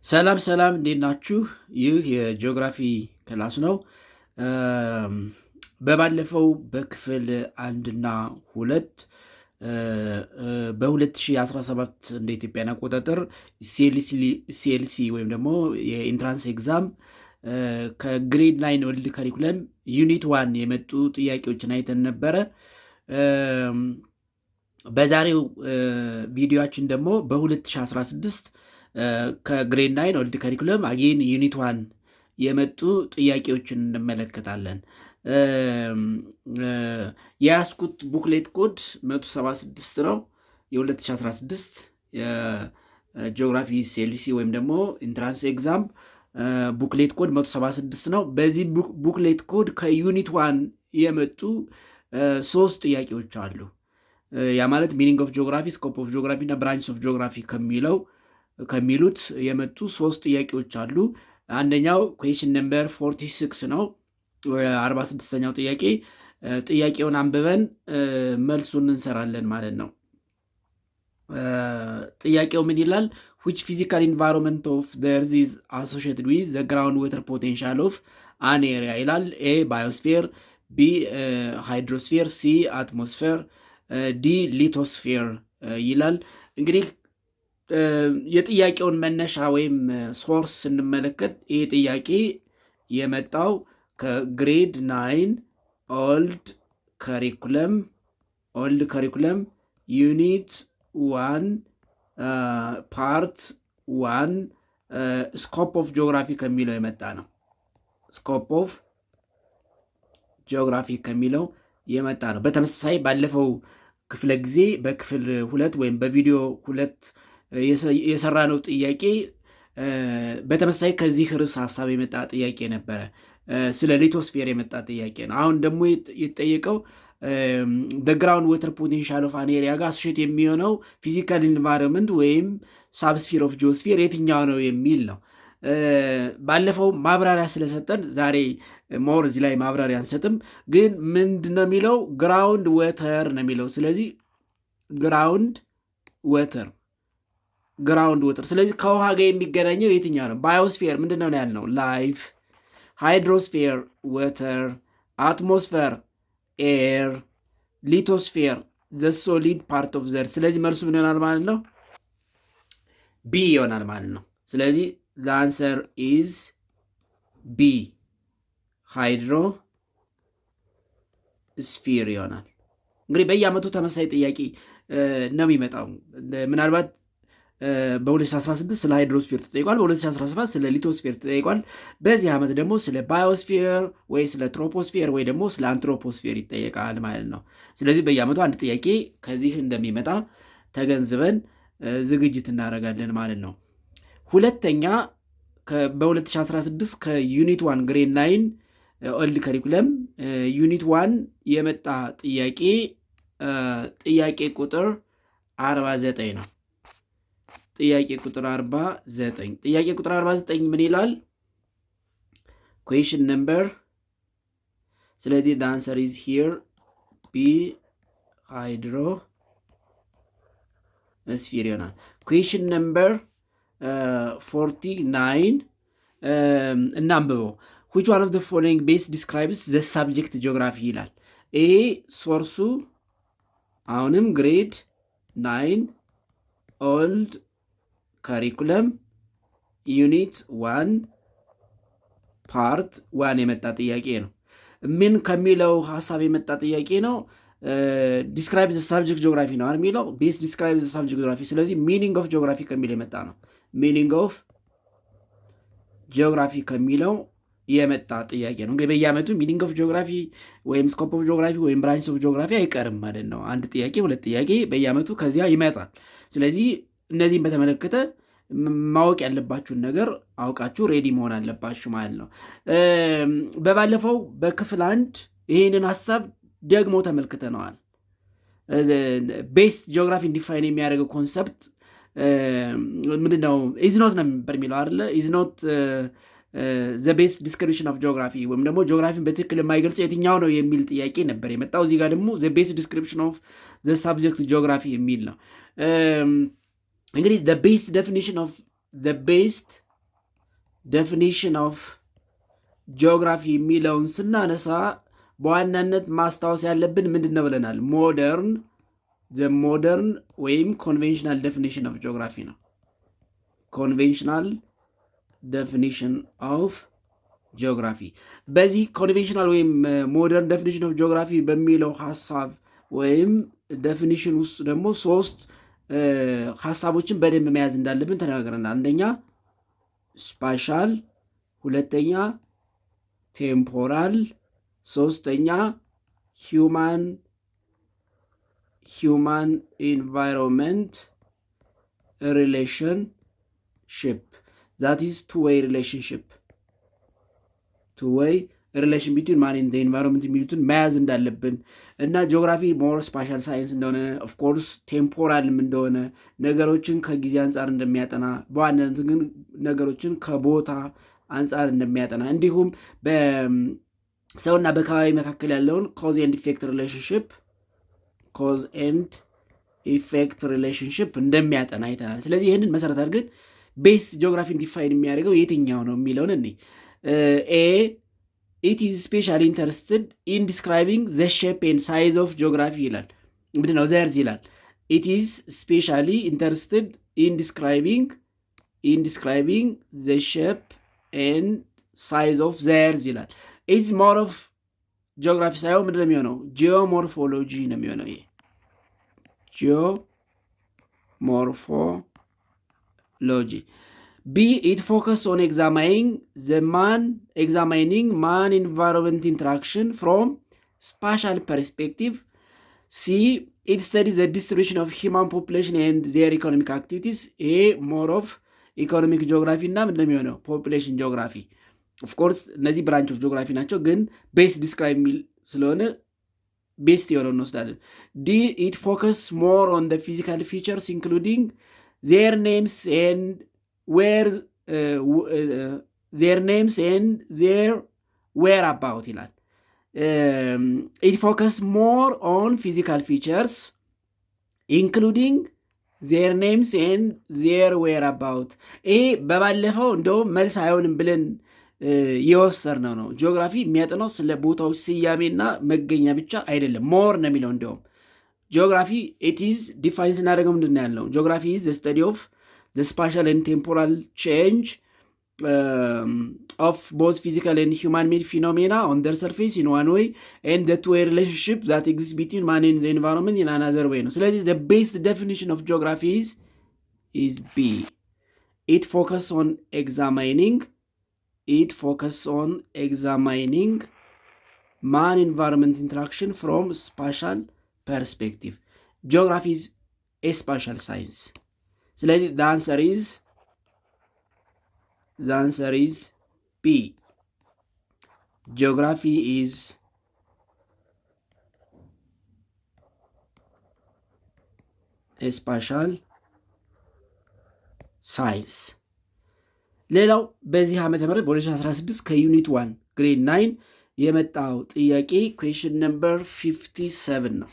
ሰላም ሰላም እንዴት ናችሁ? ይህ የጂኦግራፊ ክላስ ነው። በባለፈው በክፍል 1 እና 2 በ2017 እንደ ኢትዮጵያን አቆጣጠር ሲኤልሲ ወይም ደግሞ የኢንትራንስ ኤግዛም ከግሬድ 9 ወርልድ ከሪኩለም ዩኒት 1 የመጡ ጥያቄዎችን አይተን ነበረ። በዛሬው ቪዲዮችን ደግሞ በ2016 ከግሬድ 9 ወርልድ ከሪኩለም አጌን ዩኒት 1 የመጡ ጥያቄዎችን እንመለከታለን። የያዝኩት ቡክሌት ኮድ 176 ነው። የ2016 የጂኦግራፊ ሲኤልሲ ወይም ደግሞ ኢንትራንስ ኤግዛም ቡክሌት ኮድ 176 ነው። በዚህ ቡክሌት ኮድ ከዩኒት 1 የመጡ 3 ጥያቄዎች አሉ። ያ ማለት ሚኒንግ ኦፍ ጂኦግራፊ፣ ስኮፕ ኦፍ ጂኦግራፊ እና ብራንችስ ኦፍ ጂኦግራፊ ከሚሉት የመጡ 3 ጥያቄዎች አሉ። አንደኛው ኩዌሽን ነምበር 46 ነው። 46ኛው ጥያቄ። ጥያቄውን አንብበን መልሱን እንሰራለን ማለት ነው። ጥያቄው ምን ይላል? which physical environment of the earth is associated with the groundwater potential of an area ይላል። ኤ ባዮስፌር፣ ቢ ሃይድሮስፌር፣ ሲ አትሞስፌር፣ ዲ ሊቶስፌር ይላል። እንግዲህ የጥያቄውን መነሻ ወይም ሶርስ ስንመለከት ይህ ጥያቄ የመጣው ከግሬድ 9 ኦልድ ከሪኩለም ዩኒት 1 ፓርት 1 ስኮፕ ኦፍ ጂኦግራፊ ከሚለው የመጣ ነው። ስኮፕ ኦፍ ጂኦግራፊ ከሚለው የመጣ ነው። በተመሳሳይ ባለፈው ክፍለ ጊዜ በክፍል 2 ወይም በቪዲዮ 2 የሰራነው ጥያቄ በተመሳሳይ ከዚህ ርዕስ ሀሳብ የመጣ ጥያቄ ነበረ። ስለ ሊቶስፌር የመጣ ጥያቄ ነው። አሁን ደግሞ የተጠየቀው ግራውንድ ወተር ፖቴንሻል ኦፍ አን ኤሪያ ጋር አሶሼት የሚሆነው ፊዚካል ኢንቫይሮንመንት ወይም ሳብስፊር ኦፍ ጂኦስፌር የትኛው ነው የሚል ነው። ባለፈው ማብራሪያ ስለሰጠን ዛሬ ሞር እዚህ ላይ ማብራሪያ አንሰጥም። ግን ምንድን ነው የሚለው? ግራውንድ ወተር ነው የሚለው። ስለዚህ ግራውንድ ወተር። ስለዚህ ከውሃ ጋር የሚገናኘው የትኛው ነው? ባዮስፌር ምንድን ነው ያልነው? ላይፍ። ሃይድሮስፌር ወተር፣ አትሞስፌር ኤር፣ ሊቶስፌር ዘ ሶሊድ ፓርት ኦፍ ዘር። ስለዚህ መልሱ ምን ይሆናል ማለት ነው? ቢ ይሆናል ማለት ነው። ስለዚህ the answer is B ሃይድሮስፌር ይሆናል። እንግዲህ በየዓመቱ ተመሳሳይ ጥያቄ ነው የሚመጣው። ምናልባት በ2016 ስለ ሃይድሮስፌር ተጠይቋል። በ2017 ስለ ሊቶስፌር ተጠይቋል። በዚህ ዓመት ደግሞ ስለ ባዮስፌር ወይ ስለ ትሮፖስፌር ወይ ደግሞ ስለ አንትሮፖስፌር ይጠየቃል ማለት ነው። ስለዚህ በየዓመቱ አንድ ጥያቄ ከዚህ እንደሚመጣ ተገንዝበን ዝግጅት እናደርጋለን ማለት ነው። ሁለተኛ በ2016 ከዩኒት 1 ግሬድ 9 ኦልድ ከሪኩለም ዩኒት 1 የመጣ ጥያቄ ቁጥር 49 ነው። ጥያቄ ቁጥር 49 ምን ይላል? ኩዌሽን ነምበር። ስለዚህ the answer is here B ሃይድሮስፌር ይሆናል። ኩዌሽን ነምበር 49 እናንብበው። which one of the following base describes the subject geography ይላል። ይሄ ሶርሱ አሁንም ግሬድ 9 ኦልድ ከሪኩለም ዩኒት 1 ፓርት 1 የመጣ ጥያቄ ነው። ምን ከሚለው ሀሳብ የመጣ ጥያቄ ነው? ዲስክራይብ ዘ ሳብጀክት ጂኦግራፊ ነው የሚለው። ቤስ ዲስክራይብ ዘ ሳብጀክት ጂኦግራፊ። ስለዚህ ሚኒንግ ኦፍ ጂኦግራፊ ከሚለው የመጣ ነው። ሚኒንግ ኦፍ ጂኦግራፊ ከሚለው የመጣ ጥያቄ ነው። እንግዲህ በየዓመቱ ሚኒንግ ኦፍ ጂኦግራፊ ወይም ስኮፕ ኦፍ ጂኦግራፊ ወይም ብራንች ኦፍ ጂኦግራፊ አይቀርም ማለት ነው። አንድ ጥያቄ 2 ጥያቄ በየዓመቱ ከዚያ ይመጣል። ስለዚህ እነዚህን በተመለከተ ማወቅ ያለባችሁን ነገር አውቃችሁ ሬዲ መሆን አለባችሁ ማለት ነው። በባለፈው በክፍል 1 ይህንን ሀሳብ ደግሞ ተመልክተነዋል። ቤስ ጂኦግራፊ ዲፋይን የሚያደርገው ኮንሰፕት ምንድነው? ኢዝኖት ነው የሚለው አይደለ? ኢዝኖት ዘ ቤስት ዲስክሪፕሽን ኦፍ ጂኦግራፊ ወይም ደግሞ ጂኦግራፊን በትክክል የማይገልጽ የትኛው ነው የሚል ጥያቄ ነበር የመጣው። እዚህ ጋር ደግሞ ዘ ቤስት ዲስክሪፕሽን ኦፍ ዘ ሳብጀክት ጂኦግራፊ የሚል ነው። እንግዲህ the best definition of the best ዴፊኒሽን ኦፍ ጂኦግራፊ የሚለውን ስናነሳ በዋናነት ማስታወስ ያለብን ምንድን ነው ብለናል? ሞደርን ወይም ኮንቬንሽናል ዴፊኒሽን ኦፍ ጂኦግራፊ ነው። ኮንቬንሽናል ዴፊኒሽን ኦፍ ጂኦግራፊ። በዚህ ኮንቬንሽናል ወይም ሞደርን ዴፊኒሽን ኦፍ ጂኦግራፊ በሚለው ሀሳብ ወይም ዴፊኒሽን ውስጥ ደግሞ ሶስት ሀሳቦችን በደንብ መያዝ እንዳለብን ተነጋግረናል። አንደኛ ስፓሻል፣ ሁለተኛ ቴምፖራል፣ ሶስተኛ ሂውማን ኢንቫይሮንመንት ሪሌሽንሽፕ ዛት ኢዝ ቱ-ዌይ ሪሌሽንሽፕ ቱ-ዌይ ሪሌሽን ቢትዊን ማን ኤንድ ኤንቫይሮንመንት የሚሉትን መያዝ እንዳለብን እና ጂኦግራፊ ሞር ስፓሻል ሳይንስ እንደሆነ ኦፍኮርስ ቴምፖራልም እንደሆነ ነገሮችን ከጊዜ አንጻር እንደሚያጠና በዋናነት ግን ነገሮችን ከቦታ አንጻር እንደሚያጠና እንዲሁም በሰውና በአካባቢ መካከል ያለውን ኮዝ ኤንድ ኢፌክት ሪሌሽንሽፕ እንደሚያጠና አይተናል። ስለዚህ ይህንን መሰረት አድርገን ቤስ ጂኦግራፊን ዲፋይን የሚያደርገው የትኛው ነው የሚለውን እኔ ኢት ኢዝ ስፔሻሊ ኢንተረስትድ ኢን ዲስክራይቢንግ ዘ ሼፕ ኤንድ ሳይዝ ኦፍ ጂኦግራፊ ይላል። ምንድን ነው ዘርዝ ይላል። ኢት ኢዝ ስፔሻሊ ኢንተረስትድ ኢን ዲስክራይቢንግ ዘ ሼፕ ኤንድ ሳይዝ ኦፍ ዘርዝ ይላል። ኢዝ ሞር ኦፍ ጂኦግራፊ ሳይሆን ምንድን ነው የሚሆነው? ጂኦሞርፎሎጂ ነው የሚሆነው። ይሄ ጂኦሞርፎሎጂ B, it focus on examining man-environment interaction from spatial perspective. C, it studies the distribution of human population and their economic activities. A, more of economic geography እና ምንድን ነው የሚሆነው? population geography. Of course እነዚህ branch of geography ናቸው፣ ግን base describe የሚል ስለሆነ ቤስት የሆነው እንወስዳለን። D, it focus more on the physical features including their names and their names and their whereabout ይላል። it focus more on physical features including their names and their whereabout። ይሄ በባለፈው እንደውም መልስ አይሆንም ብለን የወሰድነው ነው። ጂኦግራፊ የሚያጠናው ስለ ቦታዎች ስያሜና መገኛ ብቻ አይደለም፣ ሞር ነው የሚለው። እንደውም ጂኦግራፊ it is ዲፋይን ስናደርገው ምንድን ነው ያለው? ጂኦግራፊ is the study of the spatial and temporal change of both physical and human-made phenomena on their surface in one way and the two-way relationship that exists between man and the environment in another way ነው። ስለዚህ the best definition of geography is B. It focus on examining man-environment interaction from spatial perspective. Geography is a spatial science. ስለዚህ the answer is B. Geography is a spatial science. ሌላው በዚህ ዓመተ ምህረት በ2016 ከዩኒት 1 ግሬድ 9 የመጣው ጥያቄ ኩዌሽን ነምበር 57 ነው።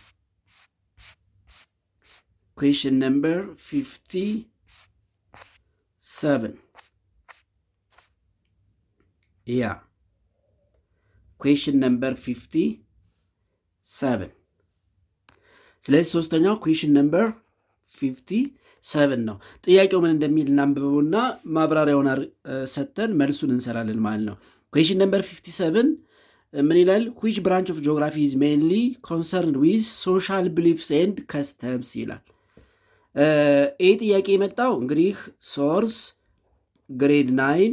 Question number 57. Yeah. Question number 57. ስለዚህ ሶስተኛው question number 57 ነው። ጥያቄው ምን እንደሚል እናንብበውና ማብራሪያውን ሰጥተን መልሱን እንሰራለን ማለት ነው። question number 57 ምን ይላል? which branch of geography is mainly concerned with social beliefs and customs ይላል። ይህ ጥያቄ የመጣው እንግዲህ ሶርስ ግሬድ 9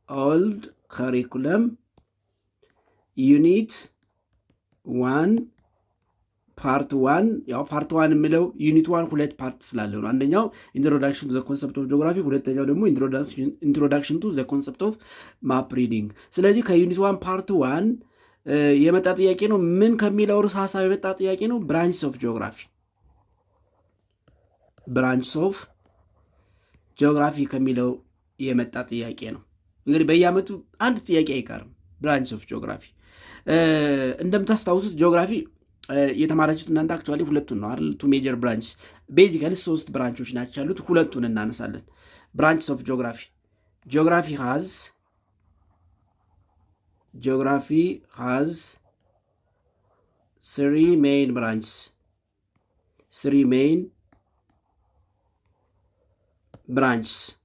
ኦልድ ካሪኩለም ዩኒት 1 ፓርት 1። ያው ፓርት 1 የሚለው ዩኒት 1 ሁለት ፓርት ስላለው ነው። አንደኛው ኢንትሮዳክሽን ቱ ዘ ኮንሰፕት ኦፍ ጂኦግራፊ፣ ሁለተኛው ደግሞ ኢንትሮዳክሽን ቱ ዘ ኮንሰፕት ኦፍ ማፕ ሪዲንግ። ስለዚህ ከዩኒት 1 ፓርት 1 የመጣ ጥያቄ ነው። ምን ከሚለው ርዕሰ ሀሳብ የመጣ ጥያቄ ነው? ብራንችስ ኦፍ ጂኦግራፊ ከሚለው የመጣ ጥያቄ ነው። እንግዲህ በየዓመቱ አንድ ጥያቄ አይቀርም። ብራንችስ ኦፍ ጂኦግራፊ እንደምታስታውሱት ጂኦግራፊ የተማራችሁት እናንተ አክቹዋሊ ሁለቱን ነው አይደል? ቱ ሜጀር ብራንችስ ቤዚካሊ 3 ብራንቾች ናቸው ያሉት። ሁለቱን እናነሳለን። ብራንችስ ኦፍ ጂኦግራፊ geography has three main branches.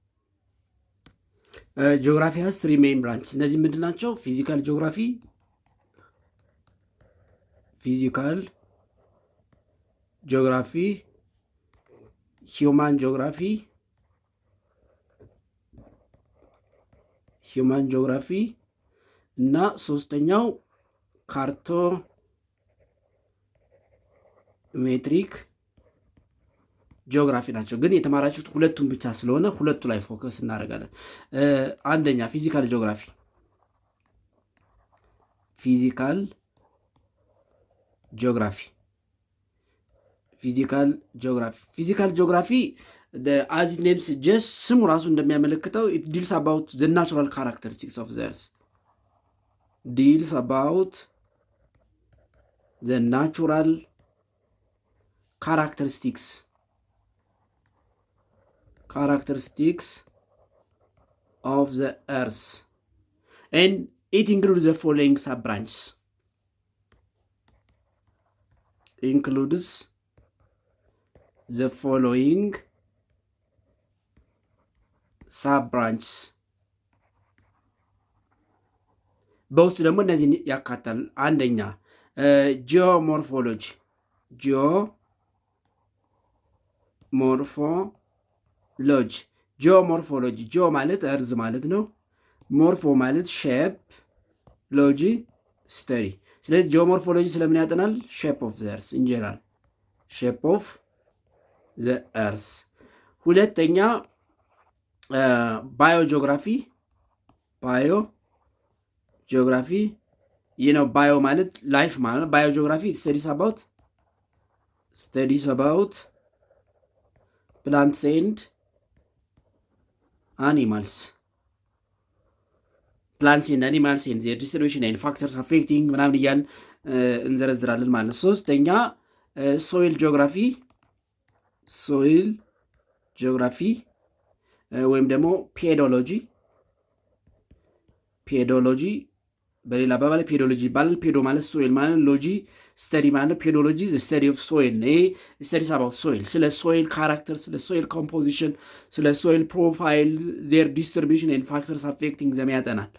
ጂኦግራፊ has three main branches. እነዚህ ምንድን ናቸው? ፊዚካል ጂኦግራፊ፣ ሂውማን ጂኦግራፊ እና ሶስተኛው ካርቶሜትሪክ ጂኦግራፊ ናቸው። ግን የተማራችሁት ሁለቱን ብቻ ስለሆነ ሁለቱ ላይ ፎከስ እናደርጋለን። አንደኛ ፊዚካል ጂኦግራፊ አዝ ኔምስ ጀስት ስሙ ራሱ እንደሚያመለክተው ኢት ዲልስ አባውት ዘ ናቹራል ካራክተሪስቲክስ ኦፍ ዘ እርዝ characteristics of the earth, and it includes the following sub-branches. በውስጡ ደግሞ እነዚህን ያካታል። አንደኛ ጂኦሞርፎሎጂ ጂኦ ማለት እርዝ ማለት ነው። ሞርፎ ማለት ሼፕ፣ ሎጂ ስተዲ። ስለዚህ ጂኦሞርፎሎጂ ስለምን ያጠናል? ሼፕ ኦፍ ዘ እርስ ኢንጀነራል፣ ሼፕ ኦፍ ዘ እርስ። ሁለተኛ ባዮጂኦግራፊ ይህ ነው። ባዮ ማለት ላይፍ ማለት ነው። ባዮጂኦግራፊ ስተዲስ አባውት plants and animals and their distribution and factors affecting ምናምን እያልን እንዘረዝራለን ማለት ነው። ሶስተኛ ሶይል ጂኦግራፊ ወይም ደግሞ ፔዶሎጂ በሌላ አባባል ፔዶሎጂ ይባላል። ፔዶ ማለት ሶይል ማለት፣ ሎጂ ስተዲ ማለት፣ ፔዶሎጂ ስተዲ ኦፍ ሶይል። ይሄ ስተዲስ አባውት ሶይል፣ ስለ ሶይል ካራክተር፣ ስለ ሶይል ኮምፖዚሽን፣ ስለ ሶይል ፕሮፋይል፣ ዜር ዲስትሪቢሽን ኤንድ ፋክተርስ አፌክቲንግ ዘም ያጠናል።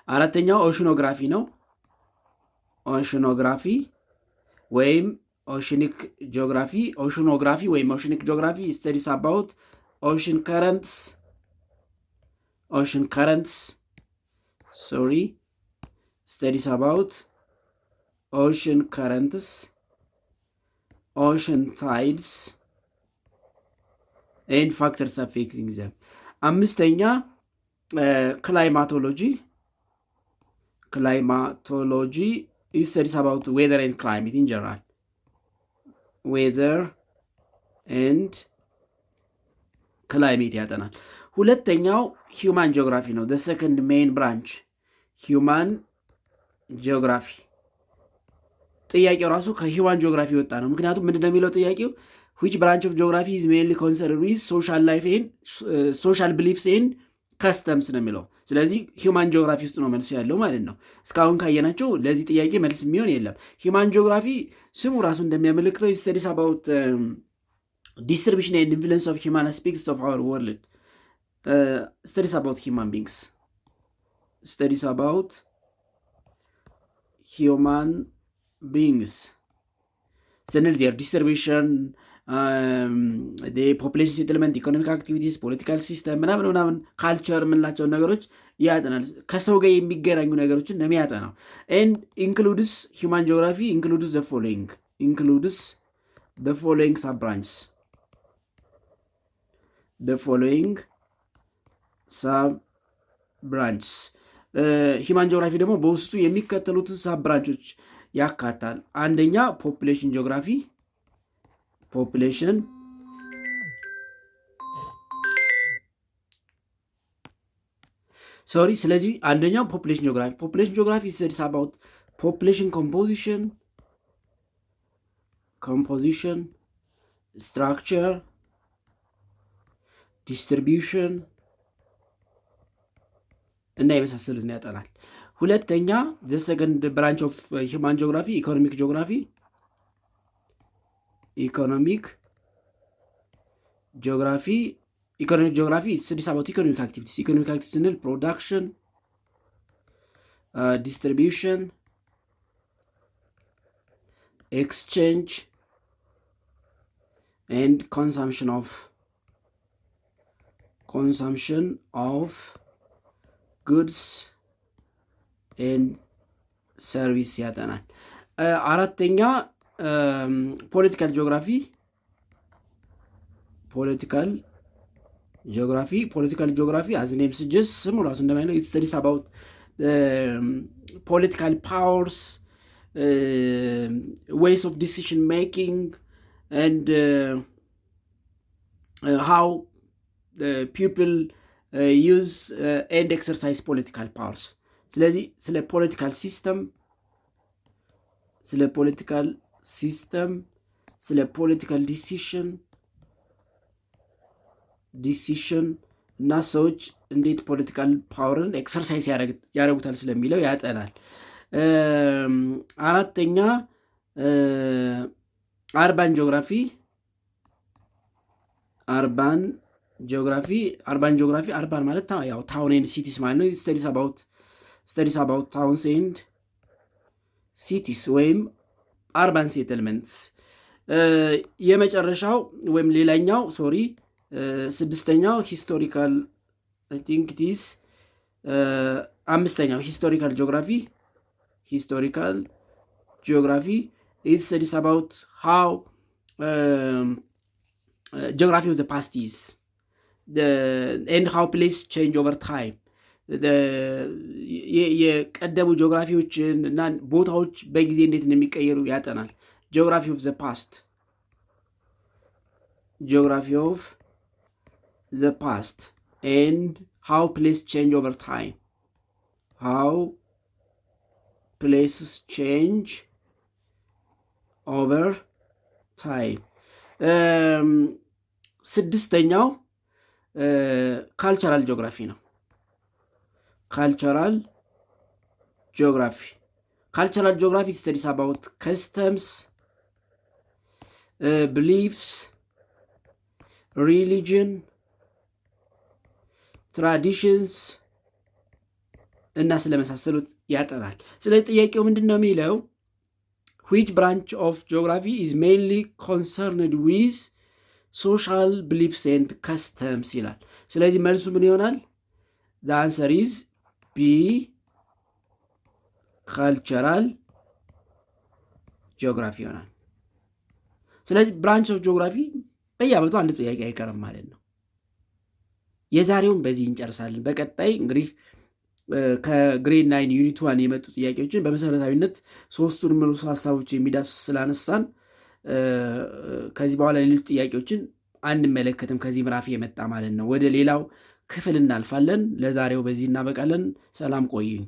አራተኛው ኦሽኖግራፊ ነው። ወይም ኦሽኒክ ጂኦግራፊ ስተዲስ አባውት ኦሽን ከረንትስ studies about ocean currents, ocean tides and factors affecting them. አምስተኛ ክላይማቶሎጂ studies about weather and climate in general. weather and climate ያጠናል። ሁለተኛው ሂውማን ጂኦግራፊ ነው። the second main branch ሂውማን ጂኦግራፊ። ጥያቄው ራሱ ከሂውማን ጂኦግራፊ ወጣ ነው። ምክንያቱም ምንድን ነው የሚለው ጥያቄው which branch of geography is mainly concerned with social life and social beliefs and customs ነው የሚለው። ስለዚህ ሂውማን ጂኦግራፊ ውስጥ ነው መልሱ ያለው ማለት ነው። እስካሁን ካየናቸው ለዚህ ጥያቄ መልስ የሚሆን የለም። ሂውማን ጂኦግራፊ ስሙ ራሱ እንደሚያመለክተው studies about distribution and influence of human aspects of our world. studies about human beings ስንል their distribution, ፖፑሌሽን ሴትልመንት፣ ኢኮኖሚክ አክቲቪቲስ፣ ፖለቲካል ሲስተም ምናምን ካልቸር የምንላቸውን ነገሮች ያጠናል። ከሰው ጋር የሚገናኙ ነገሮችን ነው የሚያጠናው። ኤንድ ኢንክሉድስ ሂውማን ጂኦግራፊ ኢንክሉድስ the following sub-branches. ሂውማን ጂኦግራፊ ደግሞ በውስጡ የሚከተሉትን ሳብ ብራንቾች ያካታል። አንደኛ ፖፑሌሽን ጂኦግራፊ ስለዚህ አንደኛው ፖፑሌሽን ጂኦግራፊ studies about population composition, structure, ዲስትሪቢዩሽን እና የመሳሰሉትን ያጠናል። ሁለተኛ ዘ ሰከንድ ብራንች ኦፍ ሂውማን ጂኦግራፊ ኢኮኖሚክ ጂኦግራፊ ኢኮኖሚክ ጂኦግራፊ ስድስት አባውት ኢኮኖሚክ አክቲቪቲስ ኢኮኖሚክ አክቲቪቲ ስንል ፕሮዳክሽን፣ ዲስትሪቢዩሽን፣ ኤክስቼንጅ ኤንድ ኮንሰምፕሽን ኦፍ ጉድስ ኤንድ ሰርቪስ ያጠናል። አራተኛ ፖለቲካል ጂኦግራፊ አዝ ኔም ስጀስት ስሙ ራሱ እንደማይለው ኢት ስተዲስ አባውት ፖለቲካል ፓወርስ ዌይስ ኦፍ ዲሲሽን ሜኪንግ ኤንድ ሃው ፒፕል ዩዝ ኤንድ ኤክሰርሳይዝ ፖለቲካል ፓወርስ። ስለዚህ ስለ ፖለቲካል ሲስተም ስለ ፖለቲካል ዲሲሽን እና ሰዎች እንዴት ፖለቲካል ፓወርን ኤክሰርሳይዝ ያደረጉታል ስለሚለው ያጠናል። አራተኛ አርባን ጂኦግራፊ አርባን ማለት ያው ታውን ኤንድ ሲቲስ ማለት ነው። ስተዲስ አባውት ታውንስ ኤንድ ሲቲስ ወይም አርባን ሴትልመንትስ። የመጨረሻው ወይም ሌላኛው ስድስተኛው ሂስቶሪካል ቲንክቲስ አምስተኛው ሂስቶሪካል ጂኦግራፊ ኢት ስተዲስ አባውት ሃው ጂኦግራፊ ኦፍ ዘ ፓስት ኢዝ ኤንድ ሃው ፕሌስ ቼንጅ ኦቨር ታይም። የቀደሙ ጂኦግራፊዎችን እና ቦታዎች በጊዜ እንዴት እንደሚቀየሩ ያጠናል። ጂኦግራፊ ኦፍ ዘ ፓስት ኤንድ ሃው ፕሌስ ቼንጅ ኦቨር ታይም places change over time። ስድስተኛው ካልቸራል ጂኦግራፊ ነው። ካልቸራል ጂኦግራፊ ስተዲስ አባውት ከስተምስ፣ ቢሊፍስ፣ ሪሊጅን፣ ትራዲሽንስ እና ስለመሳሰሉት ያጠናል። ስለዚህ ጥያቄው ምንድን ነው የሚለው which branch of geography is mainly concerned with social beliefs and customs ይላል። ስለዚህ መልሱ ምን ይሆናል? the answer is B cultural geography ይሆናል። ስለዚህ ብራንች ኦፍ ጂኦግራፊ በየዓመቱ አንድ ጥያቄ አይቀርም ማለት ነው። የዛሬውን በዚህ እንጨርሳለን። በቀጣይ እንግዲህ ከግሬድ 9 ዩኒት 1 የመጡ ጥያቄዎችን በመሰረታዊነት ሶስቱን ምሩስ ሀሳቦች የሚዳስስ ስላነሳን ከዚህ በኋላ ሌሎች ጥያቄዎችን አንመለከትም። ከዚህ ምዕራፍ የመጣ ማለት ነው። ወደ ሌላው ክፍል እናልፋለን። ለዛሬው በዚህ እናበቃለን። ሰላም ቆዩኝ።